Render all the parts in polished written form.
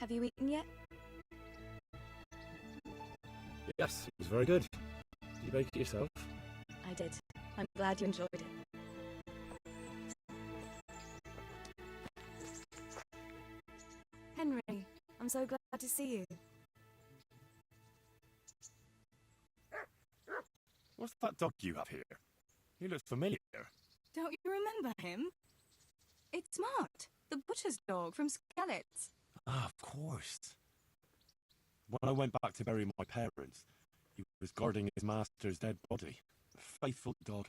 Have you eaten yet? Yes, it was very good. Did you bake it yourself? I did. I'm glad you enjoyed it. Henry, I'm so glad to see you. What's that dog you have here? He looks familiar. Don't you remember him? It's Mart, the butcher's dog from Skellets. Ah, of course. When I went back to bury my parents, he was guarding his master's dead body. A faithful dog.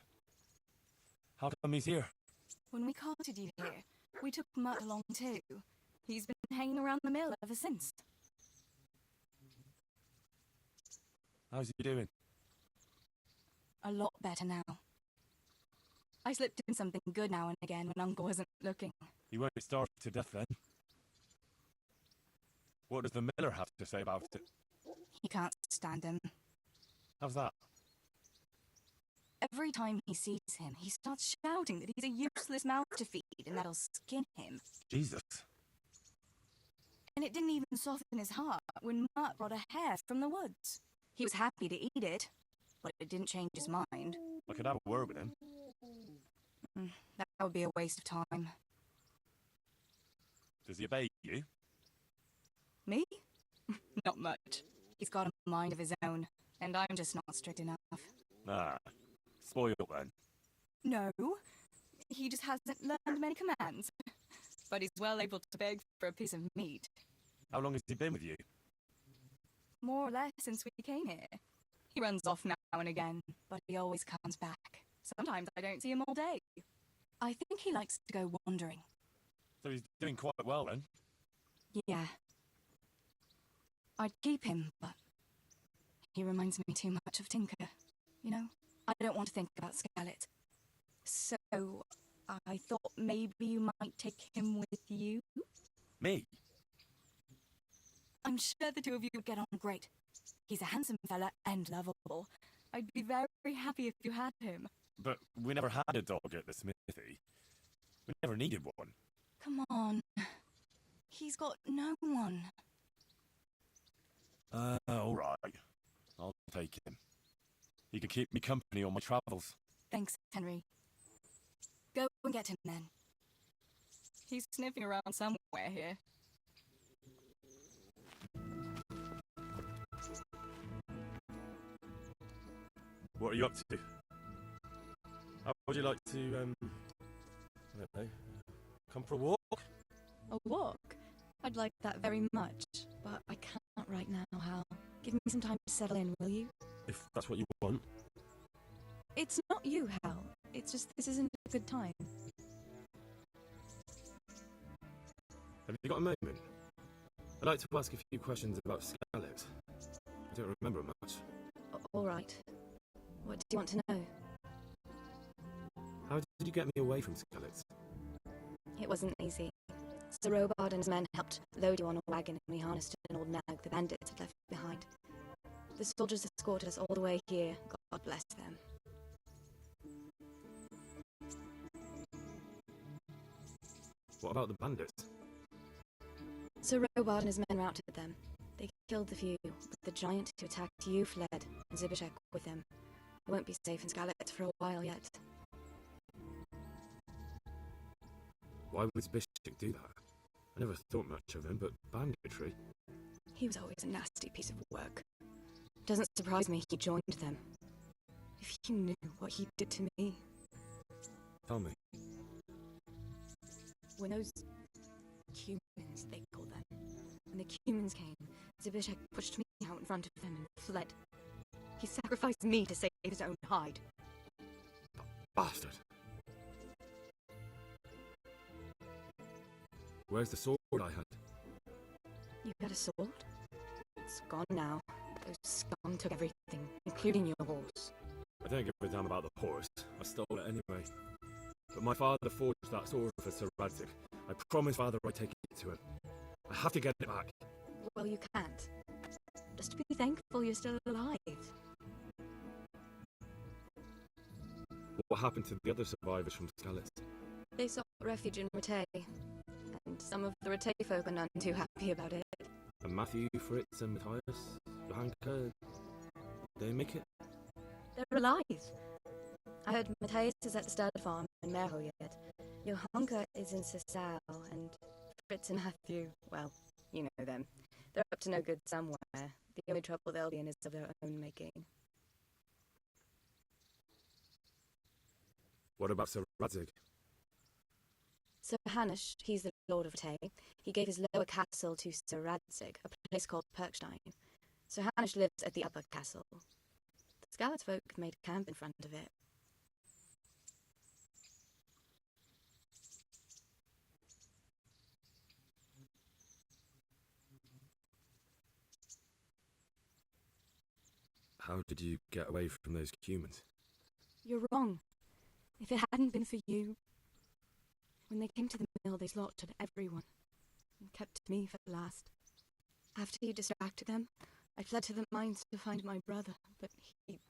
How come he's here? When we carted you here, we took Mart along too. He's been hanging around the mill ever since. How's he doing? A lot better now. I slipped in something good now and again when Uncle wasn't looking. He won't starve to death then. What does the miller have to say about it? He can't stand him. How's that? Every time he sees him, he starts shouting that he's a useless mouse to feed and that'll skin him. Jesus. And it didn't even soften his heart when Mart brought a hare from the woods. He was happy to eat it, but it didn't change his mind. I could have a word with him. That would be a waste of time. Does he obey you? Me? Not much. He's got a mind of his own, and I'm just not strict enough. Ah, spoiled then. No, he just hasn't learned many commands. But he's well able to beg for a piece of meat. How long has he been with you? More or less since we came here. He runs off now and again, but he always comes back. Sometimes I don't see him all day. I think he likes to go wandering. So he's doing quite well then? Yeah. I'd keep him, but he reminds me too much of Tinker. You know, I don't want to think about Scarlet. So I thought maybe you might take him with you? Me? I'm sure the two of you would get on great. He's a handsome fella and lovable. I'd be very happy if you had him. But we never had a dog at the smithy. We never needed one. Come on. He's got no one. All right. I'll take him. He can keep me company on my travels. Thanks, Henry. Go and get him then. He's sniffing around somewhere here. What are you up to? How would you like to, I don't know, come for a walk? A walk? I'd like that very much, but I can't right now, Hal. Give me some time to settle in, will you? If that's what you want. It's not you, Hal. It's just this isn't a good time. Have you got a moment? I'd like to ask a few questions about Scarlet. I don't remember much. All right. What do you want to know? How did you get me away from Scarlet? It wasn't easy. Sir Robard and his men helped load you on a wagon and we harnessed an old nag the bandits had left behind. The soldiers escorted us all the way here. God bless them. What about the bandits? Sir Robard and his men routed them. They killed the few, but the giant who attacked you fled, and Zibishek with him. He won't be safe in Scarlet for a while yet. Why would Zibishek do that? I never thought much of him, but banditry? He was always a nasty piece of work. Doesn't surprise me he joined them. If you knew what he did to me. Tell me. When those humans, they call them, when the humans came, Zibishek pushed me out in front of them and fled. He sacrificed me to save his own hide. Bastard! Where's the sword I had? You had a sword? It's gone now. Those scum took everything, including your horse. I don't give a damn about the horse. I stole it anyway. But my father forged that sword for Sir Rattay. I promised father I'd take it to him. I have to get it back. Well, you can't. Just be thankful you're still alive. What happened to the other survivors from Scarlet? They sought refuge in Rattay, and some of the Rattay folk are none too happy about it. And Matthew, Fritz, and Matthias, Johanka, they make it? They're alive. I heard Matthias is at the stud farm in Merho yet. Johanka is in Sisal, and Fritz and Matthew, well, you know them. They're up to no good somewhere. The only trouble they'll be in is of their own making. What about Sir Radzig? Sir Hanush, he's the Lord of Rattay. He gave his lower castle to Sir Radzig, a place called Perkstein. Sir Hanush lives at the upper castle. The Scarlet folk made camp in front of it. How did you get away from those humans? You're wrong. If it hadn't been for you... When they came to the mill, they slaughtered everyone, and kept me for last. After you distracted them, I fled to the mines to find my brother, but he...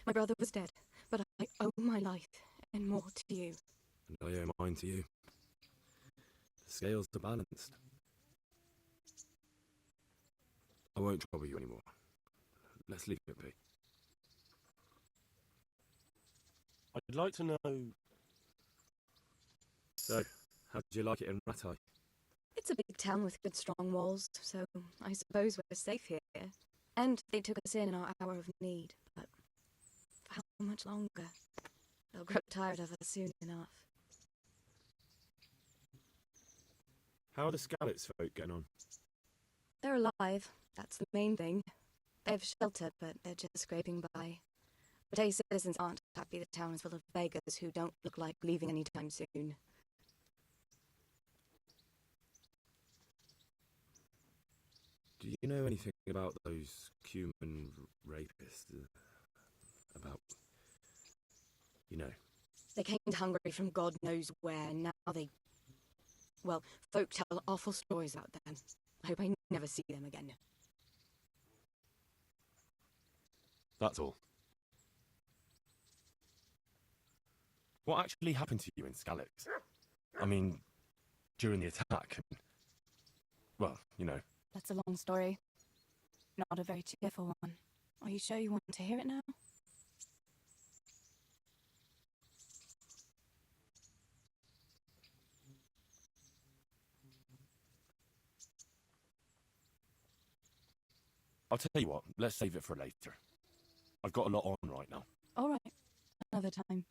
My brother was dead, but I owe my life, and more to you. And I owe mine to you. The scales are balanced. I won't trouble you anymore. Let's leave it be. I'd like to know... So, how did you like it in Rattay? It's a big town with good strong walls, so I suppose we're safe here. And they took us in our hour of need, but for how much longer? They'll grow tired of us soon enough. How are the Scallots folk getting on? They're alive, that's the main thing. They have shelter, but they're just scraping by. Rattay citizens aren't happy the town is full of beggars who don't look like leaving anytime soon. Do you know anything about those human rapists? About... you know? They came hungry from God knows where, and now they... Well, folk tell awful stories about them. I hope I never see them again. That's all. What actually happened to you in Skalitz? I mean, during the attack. Well, you know. That's a long story. Not a very cheerful one. Are you sure you want to hear it now? I'll tell you what, let's save it for later. I've got a lot on right now. All right, another time.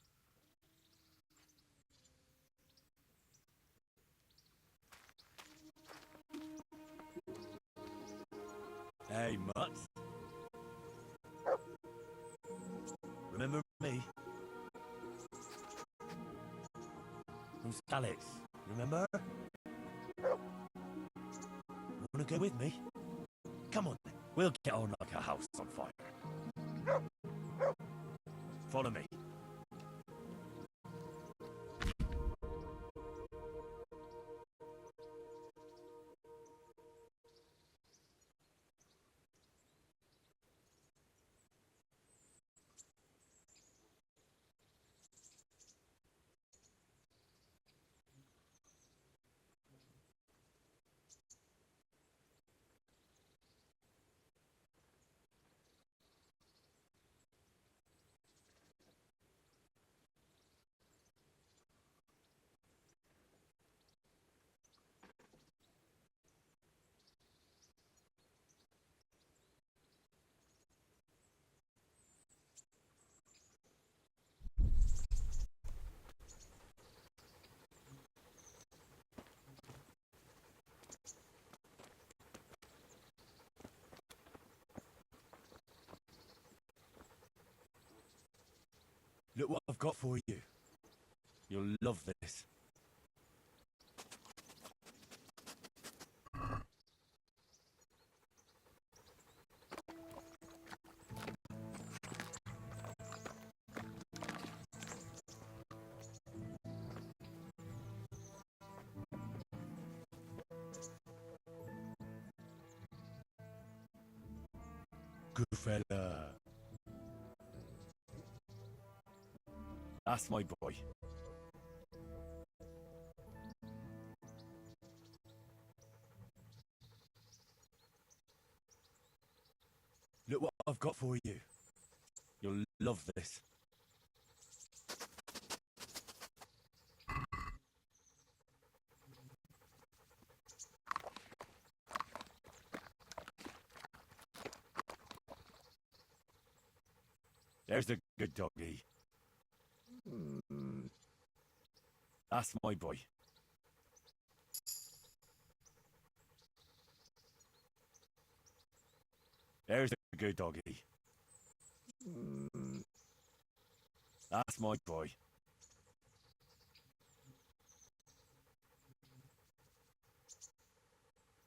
Hey, Mutt. Remember me? From Skalitz, remember? Wanna go with me? Come on, we'll get on like a house on fire. Follow me. Look what I've got for you. You'll love this. Good fella. That's my boy. I've got for you. You'll love this. There's the good doggy. That's my boy. There's the good doggy. That's my boy.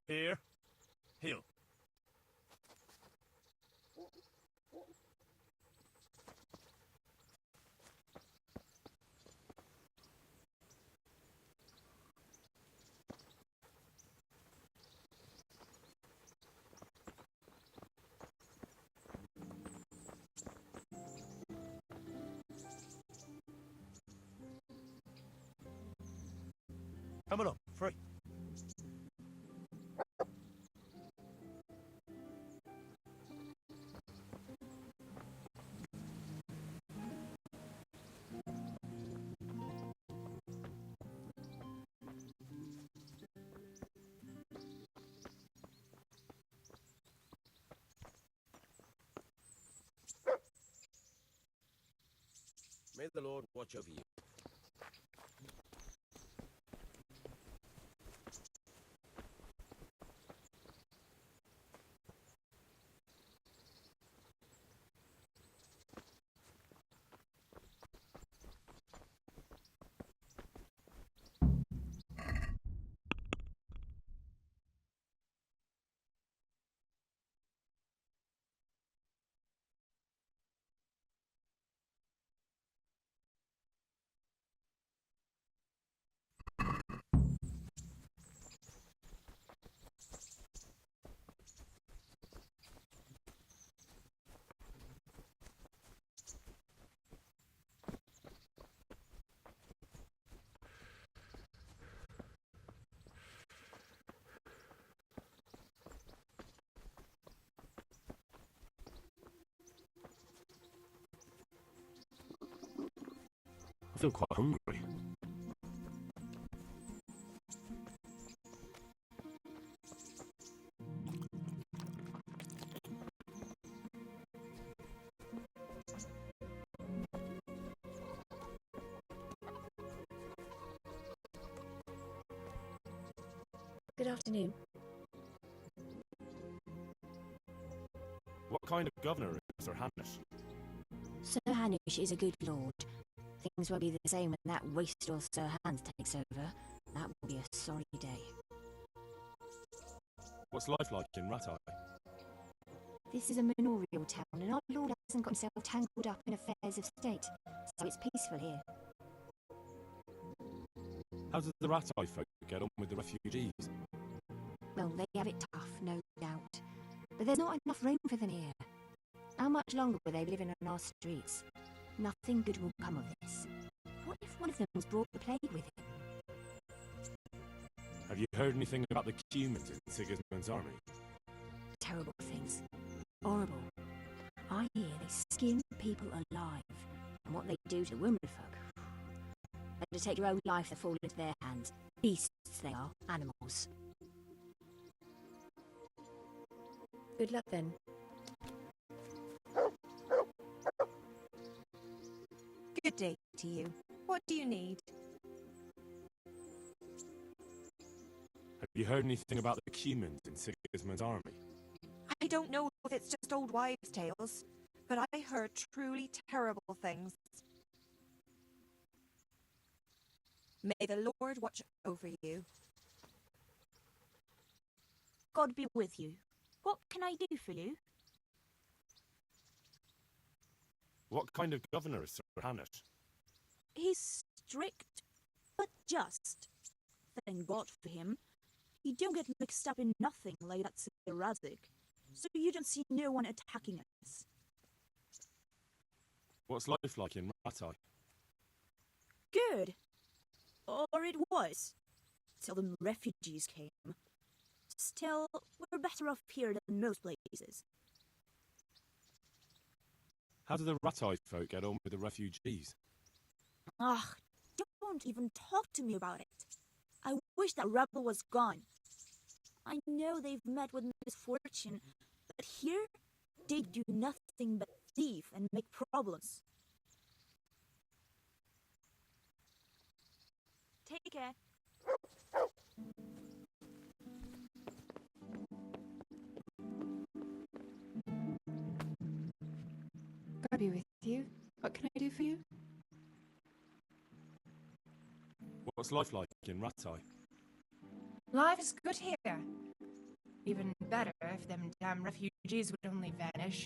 Here. Heel. Come along, free. May the Lord watch over you. I feel quite hungry. Good afternoon. What kind of governor is Sir Hanish? Sir Hanish is a good lord. Things won't be the same when that wastrel Sir Hans takes over. That will be a sorry day. What's life like in Rattay? This is a manorial town, and our lord hasn't got himself tangled up in affairs of state, so it's peaceful here. How does the Rattay folk get on with the refugees? Well, they have it tough, no doubt. But there's not enough room for them here. How much longer will they be living on our streets? Nothing good will come of this. What if one of them was brought the plague with him? Have you heard anything about the humans in Sigismund's army? Terrible things. Horrible. I hear they skin people alive. And what they do to womenfolk. Better take your own life to fall into their hands. Beasts they are, animals. Good luck then. Good day to you. What do you need? Have you heard anything about the humans in Sigismund's army? I don't know if it's just old wives' tales, but I heard truly terrible things. May the Lord watch over you. God be with you. What can I do for you? What kind of governor is Sir Hanish? He's strict, but just. Thank God for him. He don't get mixed up in nothing like that erratic, so you don't see no one attacking us. What's life like in Rattay? Good. Or it was, till the refugees came. Still, we're better off here than most places. How do the Rattay folk get on with the refugees? Ugh, don't even talk to me about it. I wish that rebel was gone. I know they've met with misfortune, but here they do nothing but thieve and make problems. Take care. God be with you. What can I do for you? What's life like in Rattay? Life is good here. Even better if them damn refugees would only vanish.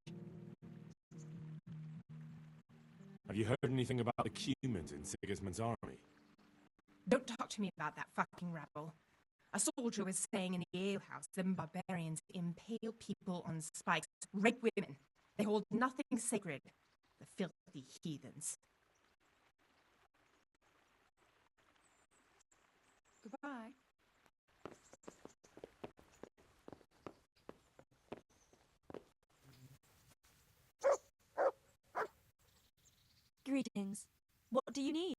Have you heard anything about the Cumans in Sigismund's army? Don't talk to me about that fucking rabble. A soldier was saying in the alehouse them barbarians impale people on spikes, rape women. They hold nothing sacred. The filthy heathens. Goodbye. Greetings. What do you need?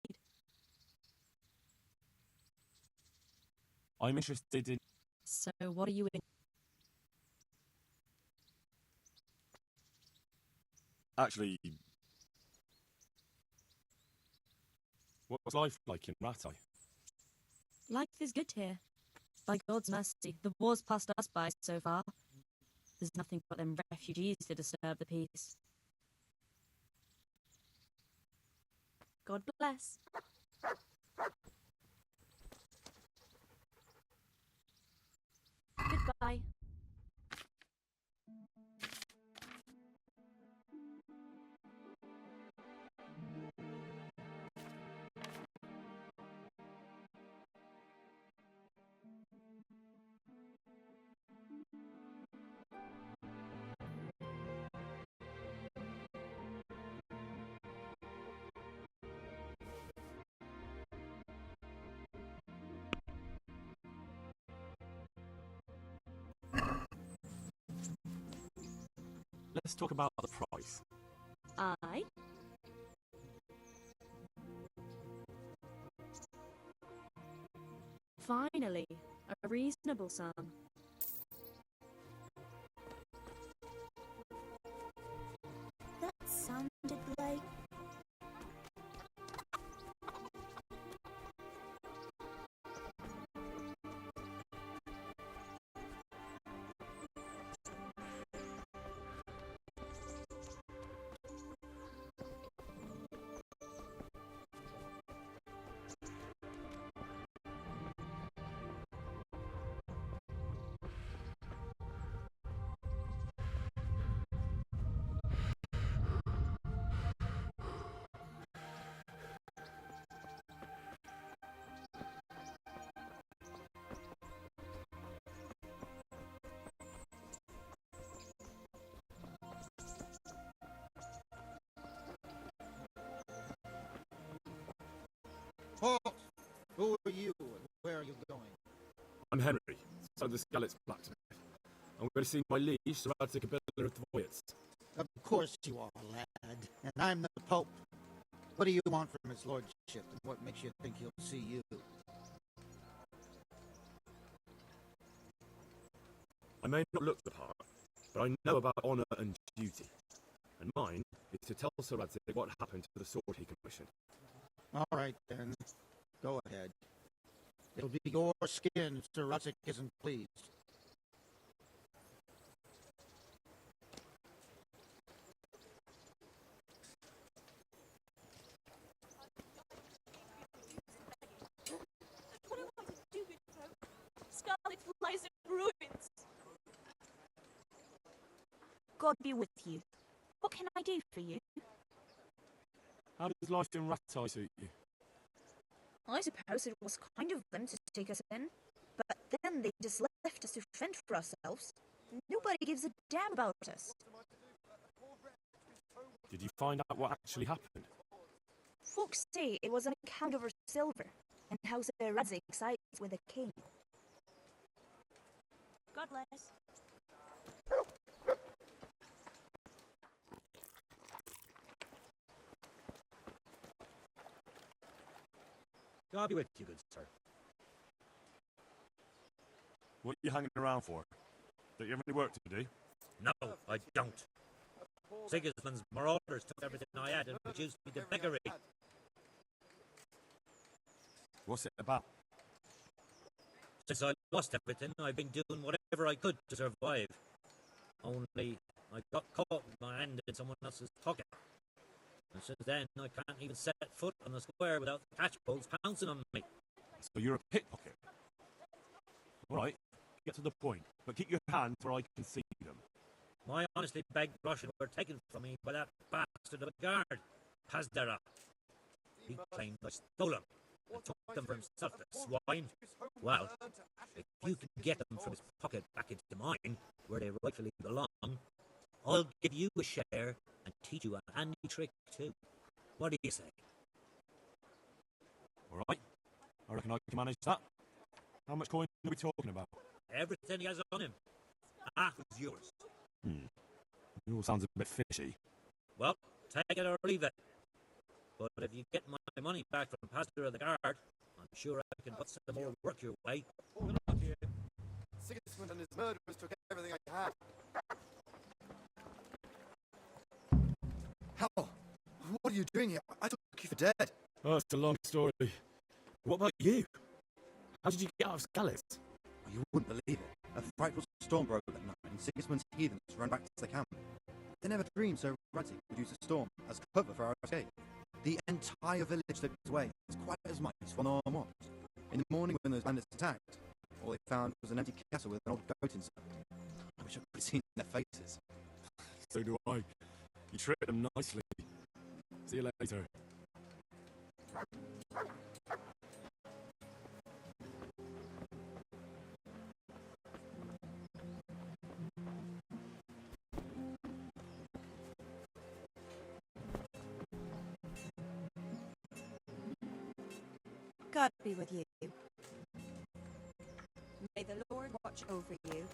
I'm interested in... So, what are you in? Actually... What's life like in Rattay? Life is good here. By God's mercy, the war's passed us by so far. There's nothing but them refugees to disturb the peace. God bless. Goodbye. Let's talk about the price. Aye. Finally, a reasonable sum. That sounded like... Halt! Who are you and where are you going? I'm Henry, son of the Skalitz blacksmith. I'm going to see my liege, Sir Rattay Deliverance. Of course you are, lad. And I'm the Pope. What do you want from his lordship, and what makes you think he'll see you? I may not look the part, but I know about honour and duty. And mine is to tell Sir Rattay what happened to the sword he commissioned. All right, then. Go ahead. It'll be your skin if Sir Rattay isn't pleased. What do I want to do with her? Scarlet lies in ruins. God be with you. What can I do for you? How does life in Rattay suit you? I suppose it was kind of them to take us in, but then they just left us to fend for ourselves. Nobody gives a damn about us. Did you find out what actually happened? Folks say it was an account over silver, and how Sir Rattay sides with the king. God bless. God be with you, good sir. What are you hanging around for? Don't you have any work to do? No, I don't. Sigismund's marauders took everything I had and reduced me to beggary. What's it about? Since I lost everything, I've been doing whatever I could to survive. Only I got caught with my hand in someone else's pocket. And since then, I can't even set foot on the square without the catchpoles pouncing on me. So you're a pickpocket? All right, get to the point, but keep your hands where I can see them. My honestly begged Russian were taken from me by that bastard of a guard, Pazdera. He claimed I stole them and took them for himself, the swine. Well, if you can get them from his pocket back into mine, where they rightfully belong, I'll give you a share and teach you a handy trick too. What do you say? All right, I reckon I can manage that. How much coin are we talking about? Everything he has on him. Half is yours. It all sounds a bit fishy. Well, take it or leave it. But if you get my money back from Pastor of the Guard, I'm sure I can put some more work your way. Good luck here. Sigismund and his murderers took everything I had. Hal, what are you doing here? I took you for dead. Oh, it's a long story. What about you? How did you get out of Skalitz? Well, you wouldn't believe it. A frightful storm broke that night, and Sigismund's heathens ran back to the camp. They never dreamed so Rattay would use a storm as cover for our escape. The entire village slipped away, as quiet as mice from the was. In the morning when those bandits attacked, all they found was an empty castle with an old goat inside. I wish I could have seen their faces. So do I. You tricked them nicely. See you later. God be with you. May the Lord watch over you.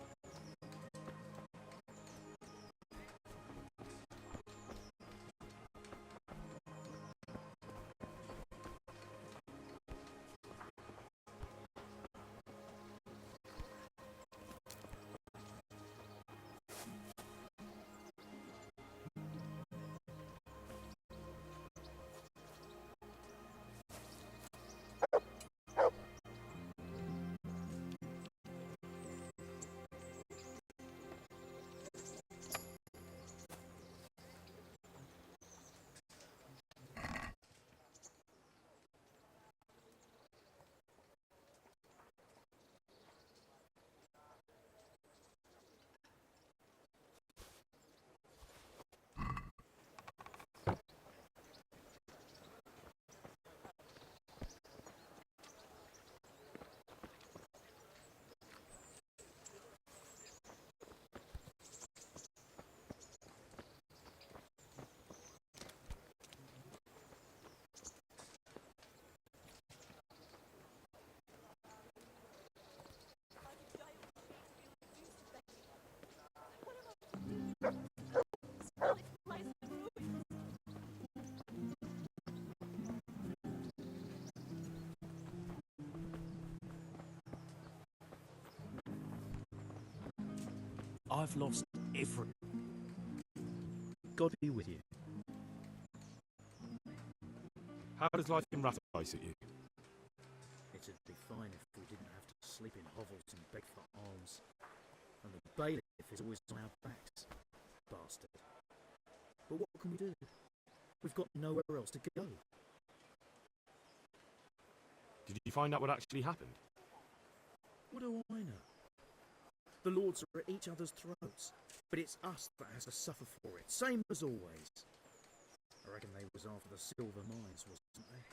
I've lost everything. God be with you. How does life in Rattay suit you? It'd be fine if we didn't have to sleep in hovels and beg for alms. And the bailiff is always on our backs. Bastard. But what can we do? We've got nowhere else to go. Did you find out what actually happened? What do I know? The lords are at each other's throats, but it's us that has to suffer for it, same as always. I reckon they was after the silver mines, wasn't they?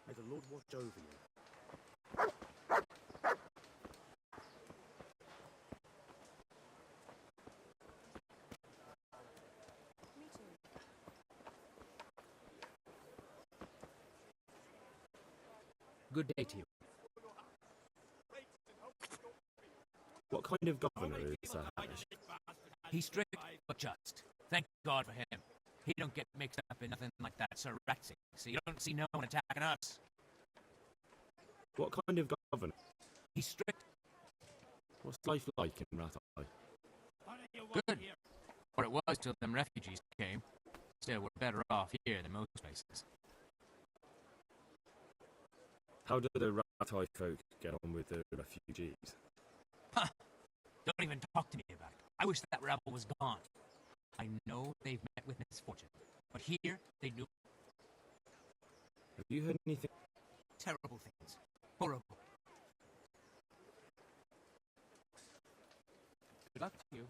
May the Lord watch over you. Good day to you. What kind of governor is Hamish? He's strict but just. Thank God for him. He don't get mixed up in nothing like that Sir Rattay, so you don't see no one attacking us. What kind of governor? He's strict. What's life like in Rattay? Good. Or it was till them refugees came. Still, we're better off here than most places. How do the Rattay folk get on with the refugees? Ha! Don't even talk to me about it. I wish that rabble was gone. I know they've met with misfortune, but here they do. Have you heard anything? Terrible things. Horrible. Good luck to you.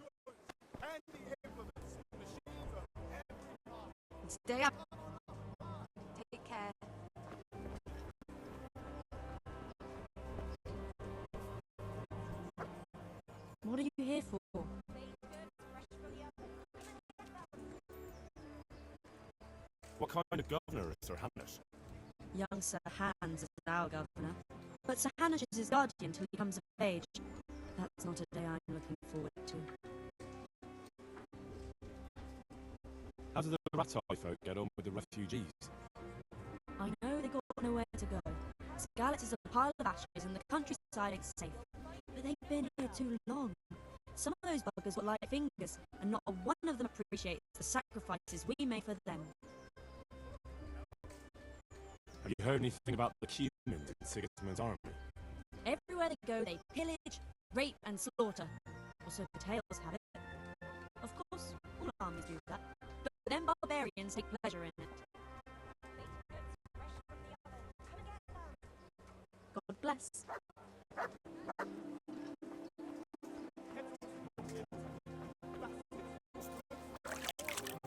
Stay up. Take care. What are you here for? What kind of governor is Sir Hamish? Young Sir Hans is our governor, but Sir Hanish is his guardian till he comes of age. That's not a day I'm looking forward to. How do the Rattay folk get on with the refugees? I know they got nowhere to go. Scarlet is a pile of ashes and the countryside ain't safe. But they've been here too long. Some of those buggers got light fingers, and not one of them appreciates the sacrifices we made for them. Have you heard anything about the kingdom's in Sigismund's army? Everywhere they go, they pillage, rape, and slaughter. Or so the tales have it. Of course, all armies do that, but them barbarians take pleasure in it. God bless.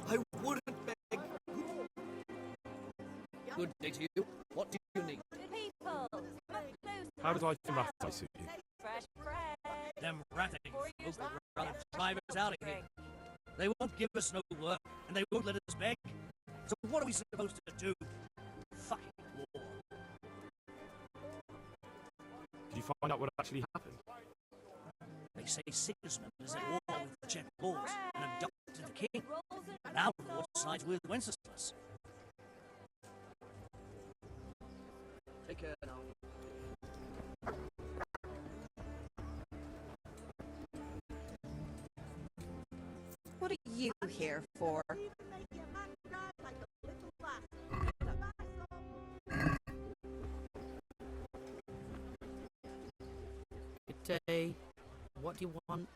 I wouldn't beg. Good day to you. What do you need? People, come close. How does life in Rattay suit you? Fresh bread. Them Rattay folk would rather drive us out of here. They won't give us no work, and they won't let us beg. So what are we supposed to do? Fucking war. Did you find out what actually happened? They say Sigismund is at war with the Czech lords and abducted the king. Now the war sides with Wenceslas. Take care now. What are you here for? Good day. What do you want?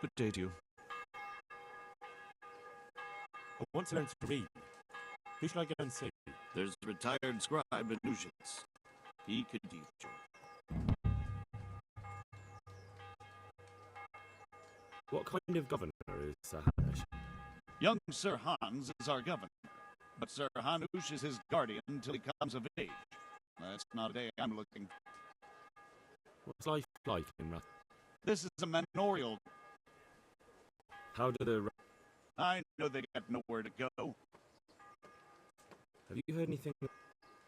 Good day to you. I want to learn to read. Who should I go and see? There's a retired scribe at Nushitz. He could teach you. What kind of governor is Sir Hamish? Young Sir Hans is our governor, but Sir Hanush is his guardian until he comes of age. That's not a day I'm looking. What's life like in Rattay? This is a manorial. How do the... I know they got nowhere to go. Have you heard anything?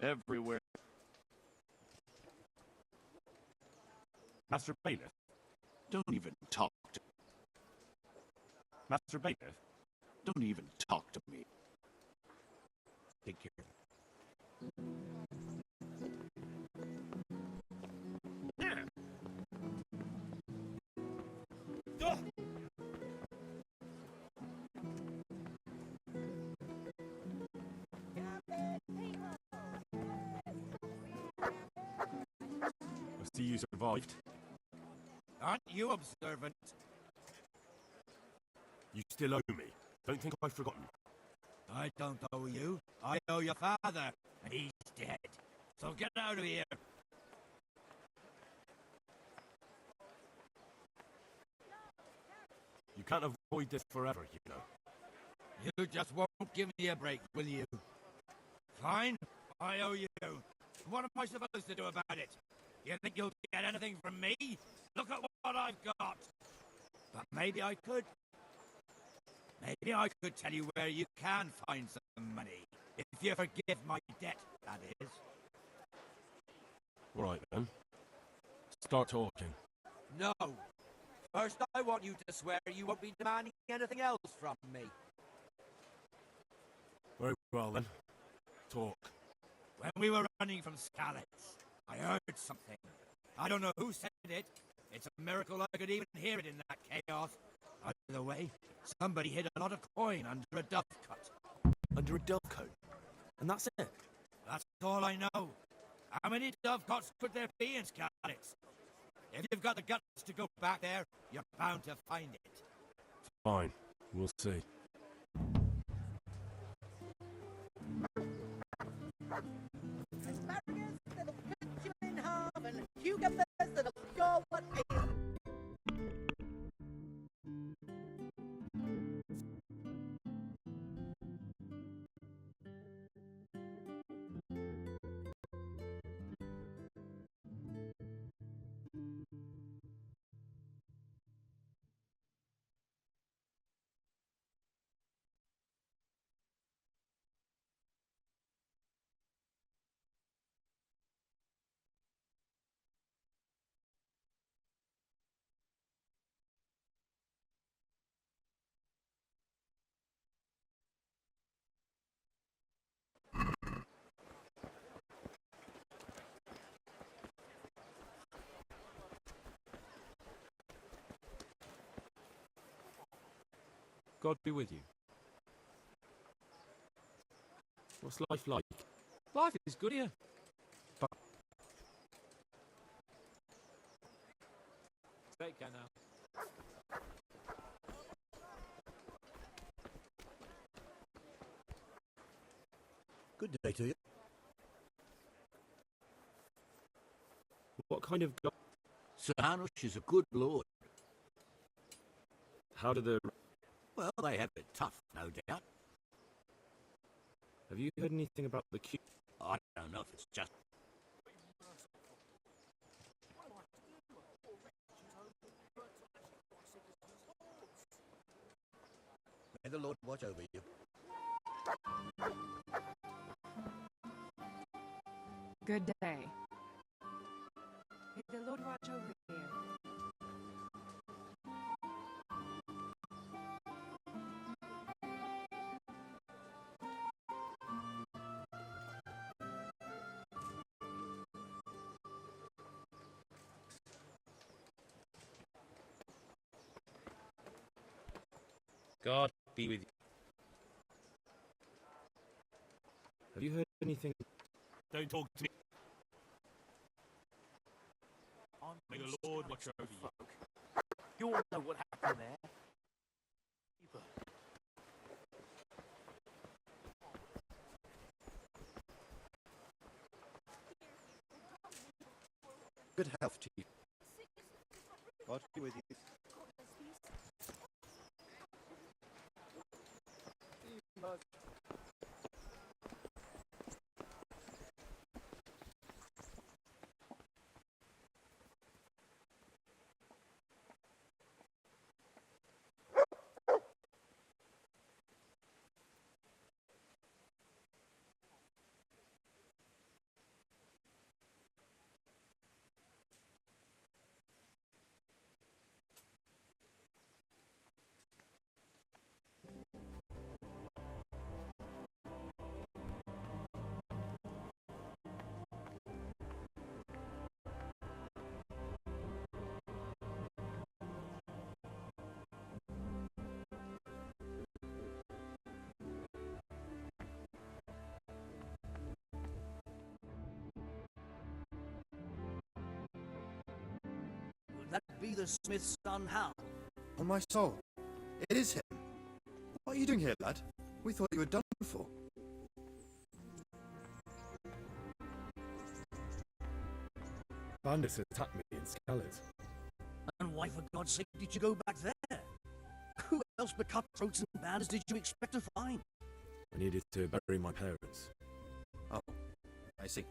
Everywhere. Master Bailiff? Don't even talk to me. Master Bailiff? Don't even talk to me. Take care. you survived. Aren't you observant? You still owe me. Don't think I've forgotten. I don't owe you. I owe your father, and he's dead. So get out of here. You can't avoid this forever, you know. You just won't give me a break, will you? Fine, I owe you. What am I supposed to do about it? You think you'll get anything from me? Look at what I've got. But maybe I could. Maybe I could tell you where you can find some money. If you forgive my debt, that is. Right then. Start talking. No. First, I want you to swear you won't be demanding anything else from me. Very well then. Talk. When we were running from Skalitz, I heard something. I don't know who said it. It's a miracle I could even hear it in that chaos. By the way, somebody hid a lot of coin under a dovecot. Under a dovecote? And that's it? That's all I know. How many dovecots could there be in Skalitz? If you've got the guts to go back there, you're bound to find it. Fine. We'll see. Asparagus that'll cut you in half, and cucumbers that'll go what ails. God be with you. What's life like? Life is good here. But Take care now. Good day to you. what kind of God? Sir Hanush is a good lord. How do the... Well, they have it tough, no doubt. Have you heard anything about the queue? I don't know if it's just... May the Lord watch over you. Good day. May the Lord watch over you. God be with you. Have you heard anything? Don't talk to me. May the Lord watch over you. You all know what happened there. Good health, Chief. God be with you. really the smith's son, Hal? On my soul, it is him. What are you doing here, lad? We thought you were done for. Bandits attacked me in Scarlet. And why, for God's sake, did you go back there? Who else but cutthroats and bandits did you expect to find? I needed to bury my parents. Oh, I see.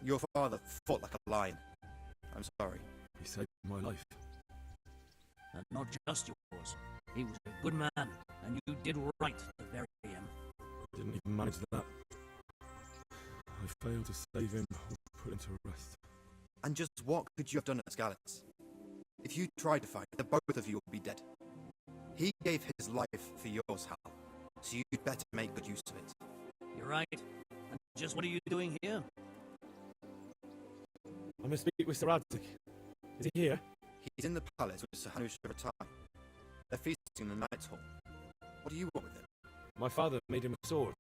Your father fought like a lion. I'm sorry. He saved my life. And not just yours. He was a good man, and you did right to bury him. I didn't even manage that. I failed to save him or put him to rest. And just what could you have done at Skalitz? If you tried to fight, the both of you would be dead. He gave his life for yours, Hal, so you'd better make good use of it. You're right. And just what are you doing here? I must speak with Sir Rattay. Is he here? He's in the palace with Sir Hanush and Rattay. They're feasting in the Knight's Hall. What do you want with him? My father made him a sword.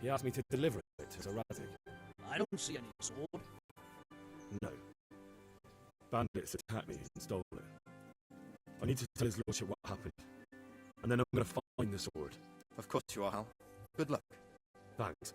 He asked me to deliver it to Sir Rattay. I don't see any sword. No. Bandits attacked me and stole it. I need to tell his lordship what happened. And then I'm going to find the sword. Of course you are, Hal. Good luck. Thanks.